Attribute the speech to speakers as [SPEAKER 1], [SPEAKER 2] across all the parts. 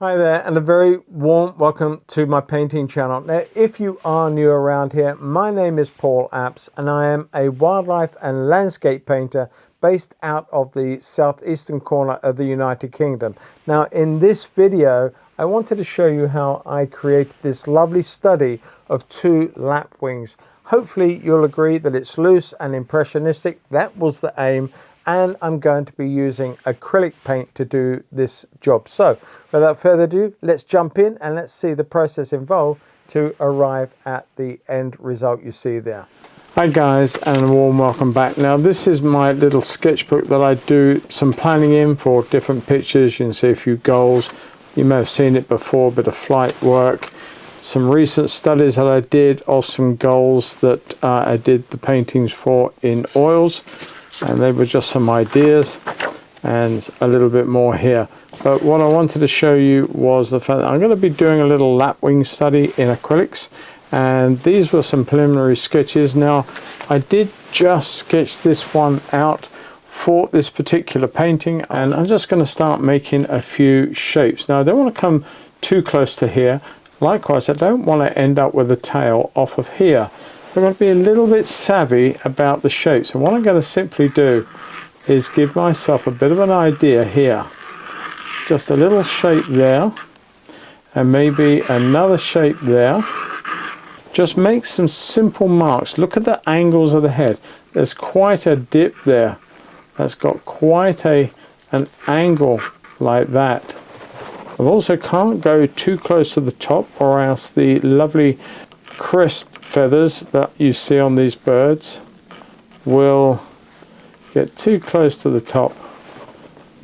[SPEAKER 1] Hi there, and a very warm welcome to my painting channel. Now, if you are new around here, my name is Paul Apps and I am a wildlife and landscape painter based out of the southeastern corner of the United Kingdom. Now, in this video, I wanted to show you how I created this lovely study of two lapwings. Hopefully you'll agree that it's loose and impressionistic. That was the aim. And I'm going to be using acrylic paint to do this job. So without further ado, let's jump in and let's see the process involved to arrive at the end result you see there. Hi guys, and a warm welcome back. Now this is my little sketchbook that I do some planning in for different pictures. You can see a few goals. You may have seen it before, a bit of flight work. Some recent studies that I did of some goals that I did the paintings for in oils. And they were just some ideas and a little bit more here. But what I wanted to show you was the fact that I'm going to be doing a little lapwing study in acrylics. And these were some preliminary sketches. Now, I did just sketch this one out for this particular painting. And I'm just going to start making a few shapes. Now, I don't want to come too close to here. Likewise, I don't want to end up with a tail off of here. I'm going to be a little bit savvy about the shapes, and what I'm going to simply do is give myself a bit of an idea here. Just a little shape there, and maybe another shape there. Just make some simple marks. Look at the angles of the head. There's quite a dip there. That's got quite an angle like that. I also can't go too close to the top, or else the lovely crest feathers that you see on these birds will get too close to the top.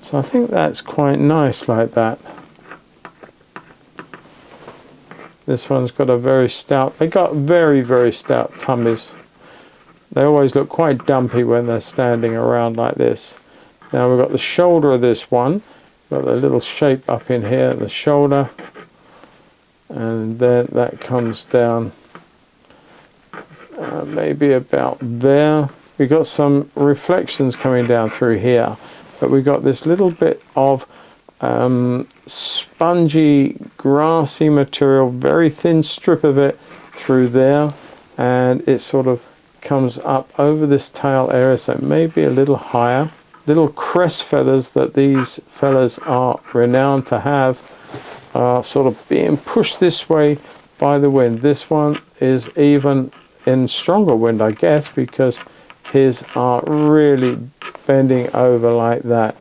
[SPEAKER 1] So I think that's quite nice like that. This one's got a very stout, they got very stout tummies. They always look quite dumpy when they're standing around like this. Now we've got the shoulder of this one, got the little shape up in here, the shoulder, and then that comes down maybe about there. We got some reflections coming down through here, but we got this little bit of spongy grassy material, very thin strip of it through there, and it sort of comes up over this tail area, so maybe a little higher. Little crest feathers that these fellas are renowned to have are sort of being pushed this way by the wind. This one is even in stronger wind, I guess, because his are really bending over like that.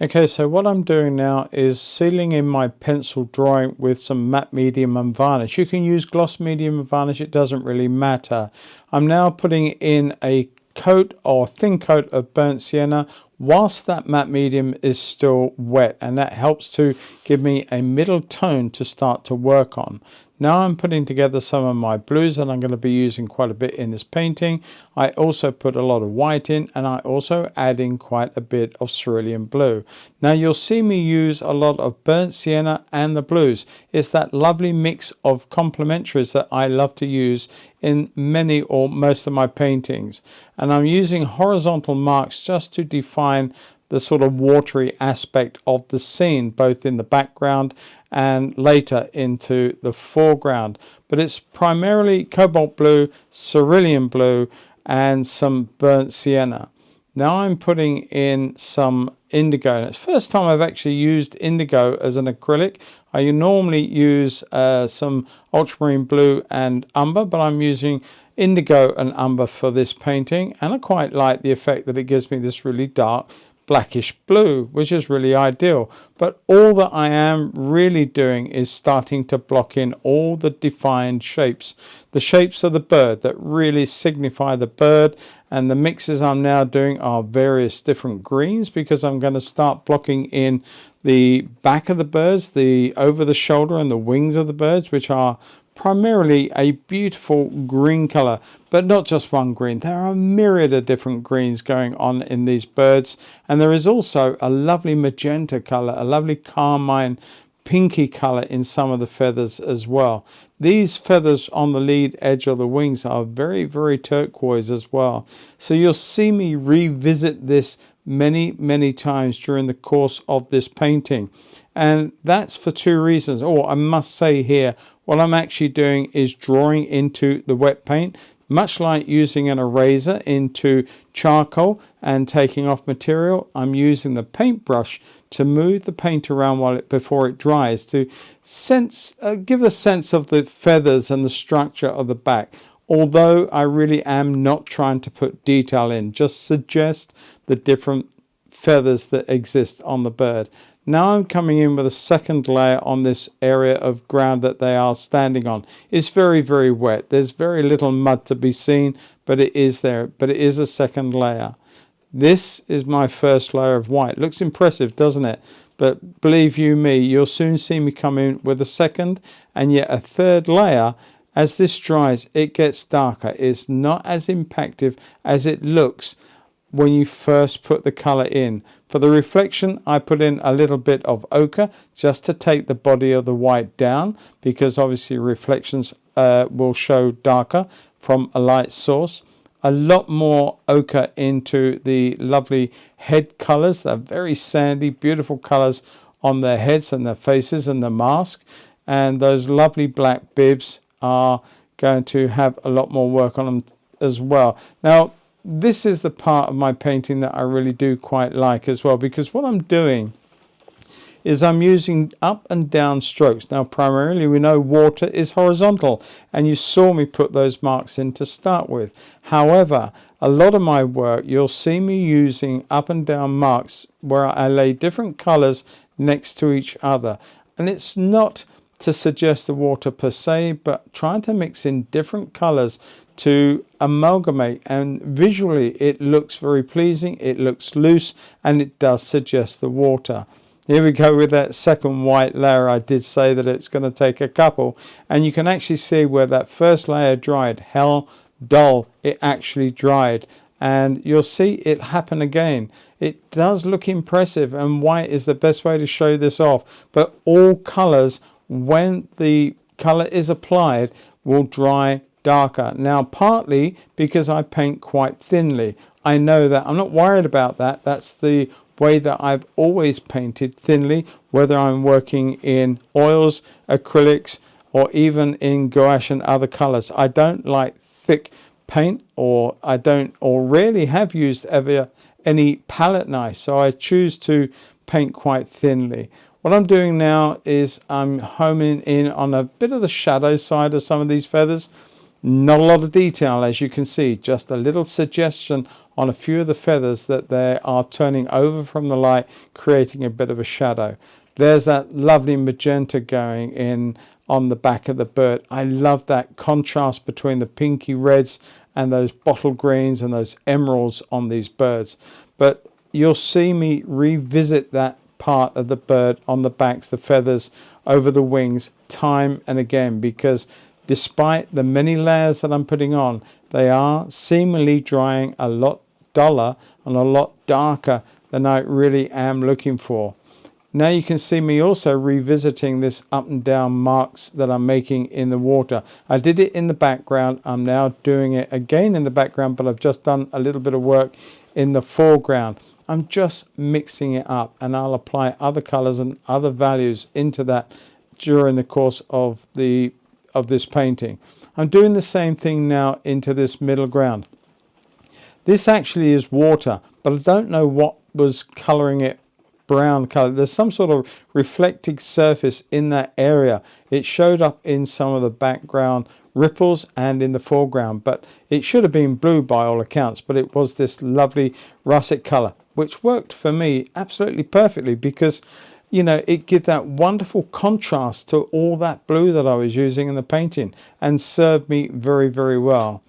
[SPEAKER 1] Okay, so what I'm doing now is sealing in my pencil drawing with some matte medium and varnish. You can use gloss medium and varnish, it doesn't really matter. I'm now putting in a coat or thin coat of burnt sienna whilst that matte medium is still wet, and that helps to give me a middle tone to start to work on. Now I'm putting together some of my blues that I'm going to be using quite a bit in this painting. I also put a lot of white in, and I also add in quite a bit of cerulean blue. Now you'll see me use a lot of burnt sienna and the blues. It's that lovely mix of complementaries that I love to use in many or most of my paintings. And I'm using horizontal marks just to define the sort of watery aspect of the scene, both in the background and later into the foreground. But it's primarily cobalt blue, cerulean blue, and some burnt sienna. Now I'm putting in some indigo, and it's the first time I've actually used indigo as an acrylic. I normally use some ultramarine blue and umber, but I'm using indigo and umber for this painting, and I quite like the effect that it gives me, this really dark blackish blue, which is really ideal. But all that I am really doing is starting to block in all the defined shapes, the shapes of the bird that really signify the bird. And the mixes I'm now doing are various different greens, because I'm going to start blocking in the back of the birds, the over the shoulder and the wings of the birds, which are primarily a beautiful green color, but not just one green. There are a myriad of different greens going on in these birds, and there is also a lovely magenta color, a lovely carmine pinky color in some of the feathers as well. These feathers on the lead edge of the wings are very turquoise as well. So you'll see me revisit this many times during the course of this painting. And that's for two reasons. Oh, I must say here, what I'm actually doing is drawing into the wet paint, much like using an eraser into charcoal and taking off material. I'm using the paintbrush to move the paint around before it dries, to give a sense of the feathers and the structure of the back. Although I really am not trying to put detail in, just suggest the different feathers that exist on the bird. Now I'm coming in with a second layer on this area of ground that they are standing on. It's very wet. There's very little mud to be seen, but it is there. But it is a second layer. This is my first layer of white. Looks impressive, doesn't it? But believe you me, you'll soon see me come in with a second and yet a third layer. As this dries, it gets darker. It's not as impactful as it looks when you first put the color in. For the reflection, I put in a little bit of ochre just to take the body of the white down, because obviously reflections will show darker from a light source. A lot more ochre into the lovely head colors. They're very sandy, beautiful colors on their heads and their faces and the mask. And those lovely black bibs are going to have a lot more work on them as well. Now, this is the part of my painting that I really do quite like as well, because what I'm doing is I'm using up and down strokes. Now, primarily we know water is horizontal, and you saw me put those marks in to start with. However, a lot of my work, you'll see me using up and down marks where I lay different colors next to each other. And it's not to suggest the water per se, but trying to mix in different colors to amalgamate, and visually it looks very pleasing, it looks loose, and it does suggest the water. Here we go with that second white layer. I did say that it's going to take a couple, and you can actually see where that first layer dried, how dull it actually dried, and you'll see it happen again. It does look impressive, and white is the best way to show this off, but all colors, when the color is applied, will dry darker. Now, partly because I paint quite thinly. I know that. I'm not worried about that. That's the way that I've always painted, thinly, whether I'm working in oils, acrylics, or even in gouache and other colors. I don't like thick paint, or rarely have used ever any palette knife, so I choose to paint quite thinly. What I'm doing now is I'm homing in on a bit of the shadow side of some of these feathers. Not a lot of detail, as you can see, just a little suggestion on a few of the feathers that they are turning over from the light, creating a bit of a shadow. There's that lovely magenta going in on the back of the bird. I love that contrast between the pinky reds and those bottle greens and those emeralds on these birds. But you'll see me revisit that part of the bird on the backs, the feathers over the wings, time and again, because despite the many layers that I'm putting on, they are seemingly drying a lot duller and a lot darker than I really am looking for. Now you can see me also revisiting this up and down marks that I'm making in the water. I did it in the background. I'm now doing it again in the background, but I've just done a little bit of work in the foreground. I'm just mixing it up, and I'll apply other colors and other values into that during the course of this painting. I'm doing the same thing now into this middle ground. This actually is water, but I don't know what was coloring it brown color. There's some sort of reflecting surface in that area. It showed up in some of the background ripples and in the foreground, but it should have been blue by all accounts, but it was this lovely russet color, which worked for me absolutely perfectly, because you know, it gives that wonderful contrast to all that blue that I was using in the painting, and served me very well.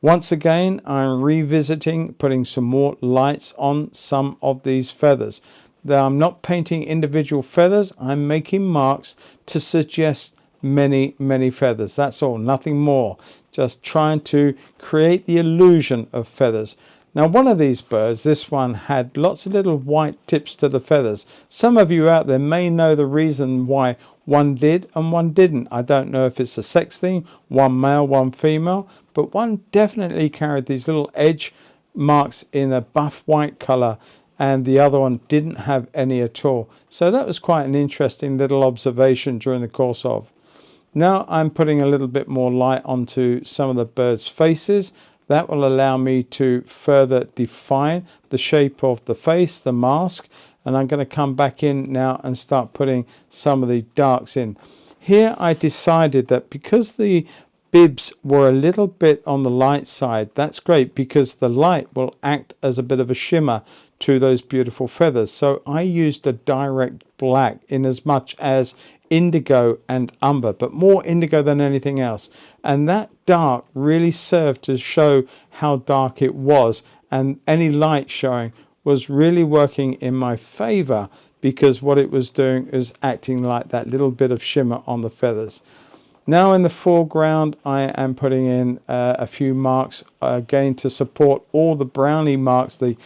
[SPEAKER 1] Once again, I'm revisiting, putting some more lights on some of these feathers. Now, I'm not painting individual feathers, I'm making marks to suggest many feathers. That's all, nothing more. Just trying to create the illusion of feathers. Now, one of these birds, this one, had lots of little white tips to the feathers. Some of you out there may know the reason why one did and one didn't. I don't know if it's a sex thing, one male, one female, but one definitely carried these little edge marks in a buff white color, and the other one didn't have any at all. So that was quite an interesting little observation during the course of. Now I'm putting a little bit more light onto some of the birds' faces. That will allow me to further define the shape of the face, the mask, and I'm going to come back in now and start putting some of the darks in. Here I decided that because the bibs were a little bit on the light side, that's great because the light will act as a bit of a shimmer to those beautiful feathers. So I used a direct black in as much as indigo and umber, but more indigo than anything else. And that dark really served to show how dark it was, and any light showing was really working in my favor because what it was doing is acting like that little bit of shimmer on the feathers. Now in the foreground I am putting in a few marks again to support all the brownie marks, the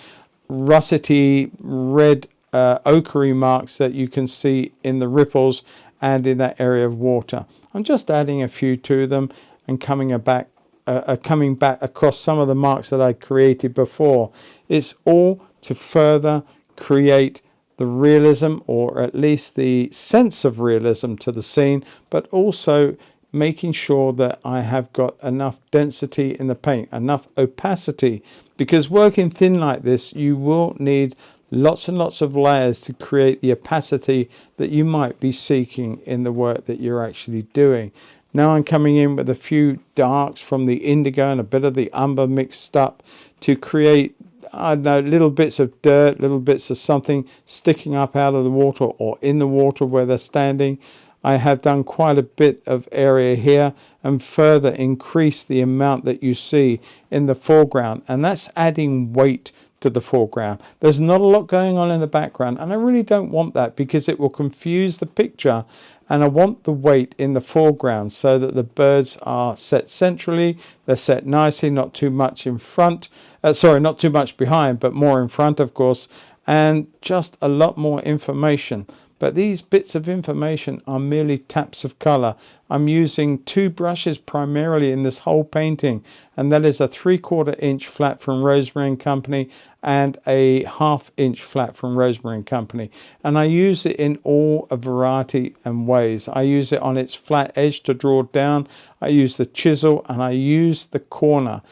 [SPEAKER 1] russety red ochre marks that you can see in the ripples and in that area of water. I'm just adding a few to them and coming back across some of the marks that I created before. It's all to further create the realism, or at least the sense of realism to the scene, but also making sure that I have got enough density in the paint, enough opacity, because working thin like this you will need lots and lots of layers to create the opacity that you might be seeking in the work that you're actually doing. Now I'm coming in with a few darks from the indigo and a bit of the umber mixed up to create, I don't know, little bits of dirt, little bits of something sticking up out of the water or in the water where they're standing. I have done quite a bit of area here and further increased the amount that you see in the foreground, and that's adding weight to the foreground. There's not a lot going on in the background, and I really don't want that because it will confuse the picture, and I want the weight in the foreground so that the birds are set centrally, they're set nicely, not too much in front, not too much behind, but more in front of course, and just a lot more information. But these bits of information are merely taps of color. I'm using two brushes primarily in this whole painting, and that is a 3/4 inch flat from Rosemary & Company and a 1/2 inch flat from Rosemary & Company. And I use it in all a variety and ways. I use it on its flat edge to draw down. I use the chisel and I use the corner.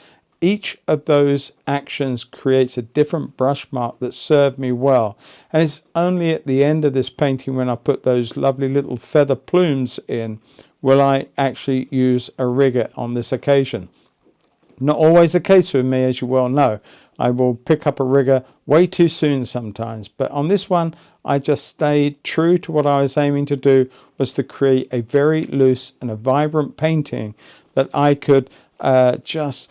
[SPEAKER 1] Each of those actions creates a different brush mark that served me well. And it's only at the end of this painting, when I put those lovely little feather plumes in, will I actually use a rigger on this occasion. Not always the case with me, as you well know. I will pick up a rigger way too soon sometimes. But on this one, I just stayed true to what I was aiming to do, was to create a very loose and a vibrant painting that I could just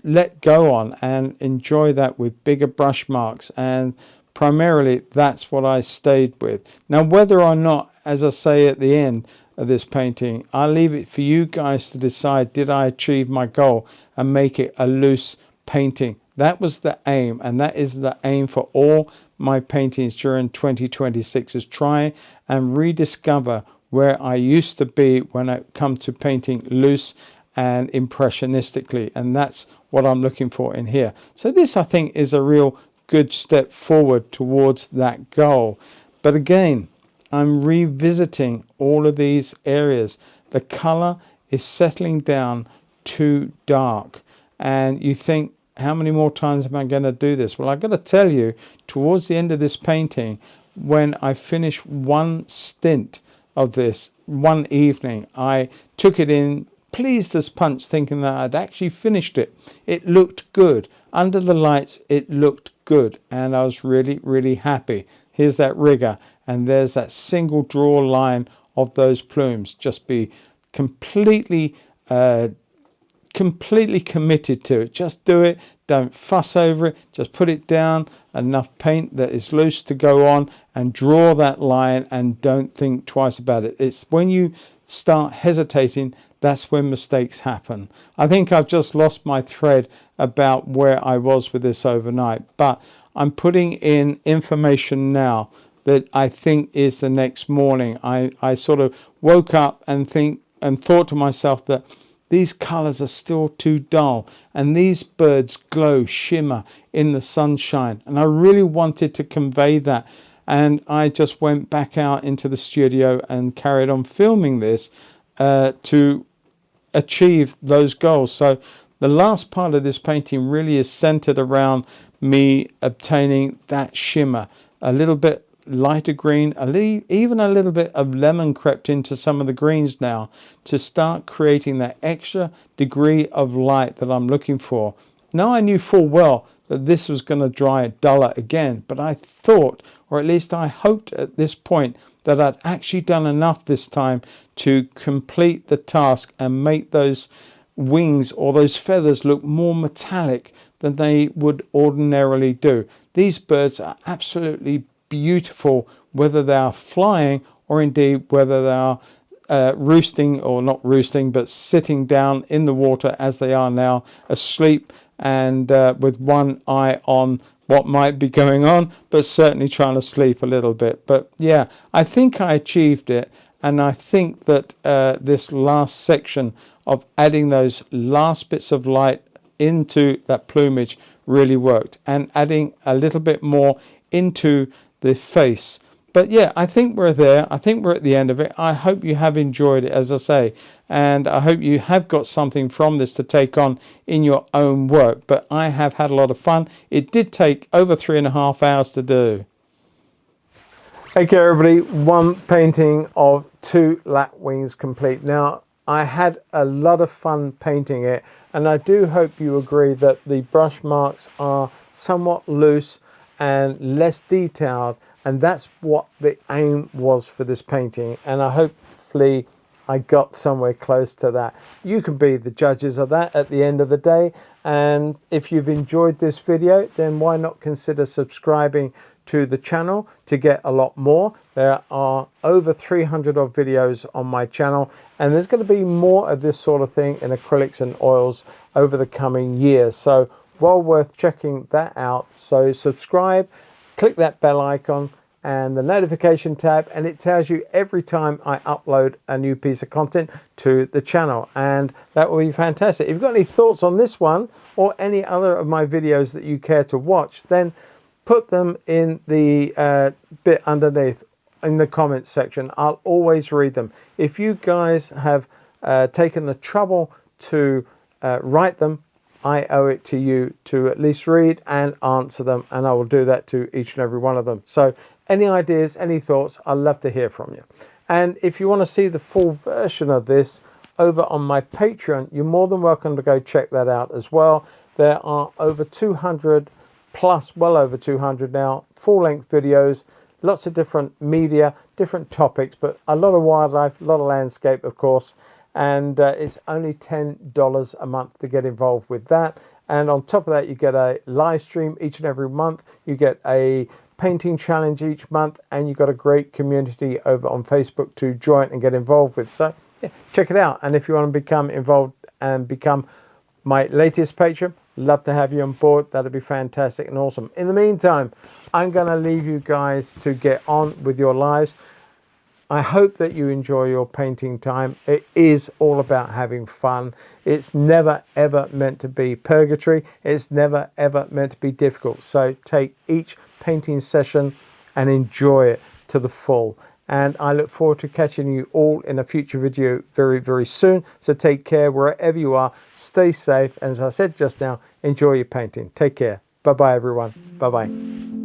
[SPEAKER 1] let go on and enjoy that with bigger brush marks. And primarily that's what I stayed with. Now whether or not, as I say at the end of this painting, I'll leave it for you guys to decide, did I achieve my goal and make it a loose painting? That was the aim, and that is the aim for all my paintings during 2026, is try and rediscover where I used to be when it comes to painting loose and impressionistically, and that's what I'm looking for in here. So this, I think, is a real good step forward towards that goal. But again, I'm revisiting all of these areas. The color is settling down too dark, and you think, how many more times am I going to do this? Well, I've got to tell you, towards the end of this painting, when I finished one stint of this one evening, I took it in pleased as punch, thinking that I'd actually finished it. It looked good. Under the lights, it looked good, and I was really, really happy. Here's that rigger, and there's that single draw line of those plumes. Just be completely committed to it. Just do it. Don't fuss over it. Just put it down, enough paint that is loose to go on, and draw that line, and don't think twice about it. It's when you start hesitating, that's when mistakes happen. I think I've just lost my thread about where I was with this overnight, but I'm putting in information now that I think is the next morning. I sort of woke up and thought to myself that these colors are still too dull, and these birds glow, shimmer in the sunshine, and I really wanted to convey that. And I just went back out into the studio and carried on filming this to achieve those goals. So the last part of this painting really is centered around me obtaining that shimmer, a little bit lighter green, even a little bit of lemon crept into some of the greens now to start creating that extra degree of light that I'm looking for. Now I knew full well that this was going to dry duller again, but I thought, or at least I hoped at this point, that I'd actually done enough this time to complete the task and make those wings or those feathers look more metallic than they would ordinarily do. These birds are absolutely beautiful, whether they are flying or indeed whether they are roosting, or not roosting, but sitting down in the water as they are now, asleep and with one eye on what might be going on, but certainly trying to sleep a little bit. But yeah, I think I achieved it, and I think that this last section of adding those last bits of light into that plumage really worked, and adding a little bit more into the face. But yeah, I think we're there. I think we're at the end of it. I hope you have enjoyed it, as I say, and I hope you have got something from this to take on in your own work. But I have had a lot of fun. It did take over 3.5 hours to do. Okay, everybody, one painting of 2 lapwings complete. Now, I had a lot of fun painting it, and I do hope you agree that the brush marks are somewhat loose and less detailed, and that's what the aim was for this painting, and hopefully I got somewhere close to that. You can be the judges of that at the end of the day, and if you've enjoyed this video, then why not consider subscribing to the channel to get a lot more. There are over 300 odd videos on my channel, and there's going to be more of this sort of thing in acrylics and oils over the coming years, so well worth checking that out. So subscribe, click that bell icon and the notification tab, and it tells you every time I upload a new piece of content to the channel, and that will be fantastic. If you've got any thoughts on this one or any other of my videos that you care to watch, then put them in the bit underneath in the comments section. I'll always read them. If you guys have taken the trouble to write them, I owe it to you to at least read and answer them, and I will do that to each and every one of them. So any ideas, any thoughts, I'd love to hear from you. And if you want to see the full version of this over on my Patreon, you're more than welcome to go check that out as well. There are over 200 plus, well over 200 now, full-length videos, lots of different media, different topics, but a lot of wildlife, a lot of landscape, of course. And it's only $10 a month to get involved with that. And on top of that, you get a live stream each and every month. You get a painting challenge each month, and you've got a great community over on Facebook to join and get involved with. So yeah, check it out. And if you want to become involved and become my latest patron, love to have you on board. That'll be fantastic and awesome. In the meantime, I'm going to leave you guys to get on with your lives. I hope that you enjoy your painting time. It is all about having fun. It's never ever meant to be purgatory. It's never ever meant to be difficult. So take each painting session and enjoy it to the full. And I look forward to catching you all in a future video very, very soon. So take care wherever you are. Stay safe. And as I said just now, enjoy your painting. Take care. Bye-bye, everyone. Bye-bye.